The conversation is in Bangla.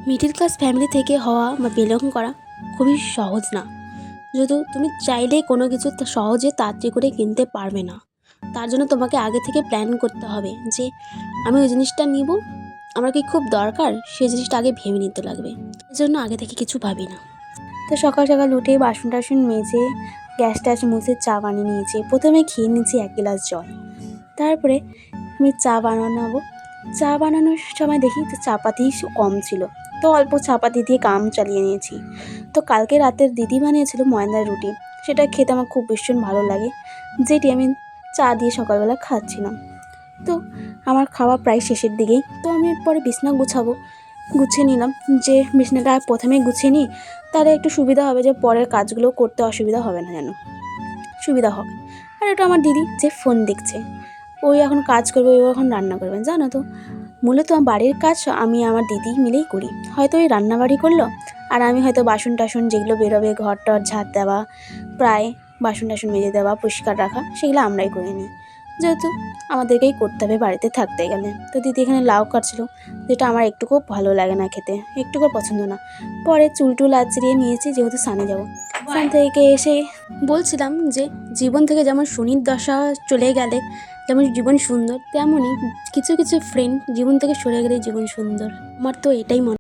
মিডিল ক্লাস ফ্যামিলি থেকে হওয়া বা বিলং করা খুবই সহজ না। যেহেতু তুমি চাইলেই কোনো কিছু সহজে তাড়াতাড়ি করে কিনতে পারবে না। তার জন্য তোমাকে আগে থেকে প্ল্যান করতে হবে যে আমি ওই জিনিসটা নিব, আমার কি খুব দরকার, সেই জিনিসটা আগে ভেবে নিতে লাগবে। এই জন্য আগে থেকে কিছু ভাবি না। তো সকাল সকাল উঠে বাসন টাসন মেজে গ্যাস ট্যাস মুছে চা বানিয়ে নিয়েছি। প্রথমে খেয়ে নিয়েছি 1 গ্লাস জল। তারপরে আমি চা বানাবো। চা বানানোর সময় দেখি তো চাপাতি কম ছিল, তো অল্প চাপাতি দিয়ে কাম চালিয়ে নিয়েছি। তো কালকে রাতের দিদি বানিয়েছিল ময়দার রুটি, সেটা খেতে আমার খুব ভীষণ ভালো লাগে, যেটি আমি চা দিয়ে সকালবেলা খাচ্ছিলাম। তো আমার খাওয়া প্রায় শেষের দিকেই। তো আমি এরপরে বিছনা গুছাবো, গুছিয়ে নিলাম। যে বিছনাটা প্রথমেই গুছিয়ে নিই, তাহলে একটু সুবিধা হবে, যে পরের কাজগুলো করতে অসুবিধা হবে না, যেন সুবিধা হবে। আর এটা আমার দিদি যে ফোন দেখছে, ওই এখন কাজ করবে, ও এখন রান্না করবেন। জানো তো, মূলত বাড়ির কাজ আমি আমার দিদি মিলেই করি। হয়তো ওই রান্নাবাড়ি করলো, আর আমি হয়তো বাসন টাসন যেগুলো বেরোবে, ঘর টর ঝাঁট দেওয়া, প্রায় বাসন টাসন মেজে দেওয়া, পরিষ্কার রাখা, সেগুলো আমরাই করে নিই, যেহেতু আমাদেরকেই করতে হবে বাড়িতে থাকতে গেলে। তো দিদি এখানে লাউ কাটছিল, যেটা আমার একটুকুও ভালো লাগে না খেতে, একটুকুও পছন্দ না। পরে চুল টুল আঁচড়িয়ে নিয়েছি, যেহেতু সানে যাব। সান থেকে এসে বলছিলাম যে জীবন থেকে যেমন শনির দশা চলে গেলে যেমন জীবন সুন্দর, তেমনই কিছু কিছু ফ্রেন্ড জীবন থেকে সরে গেলেই জীবন সুন্দর। আমার তো এটাই মনে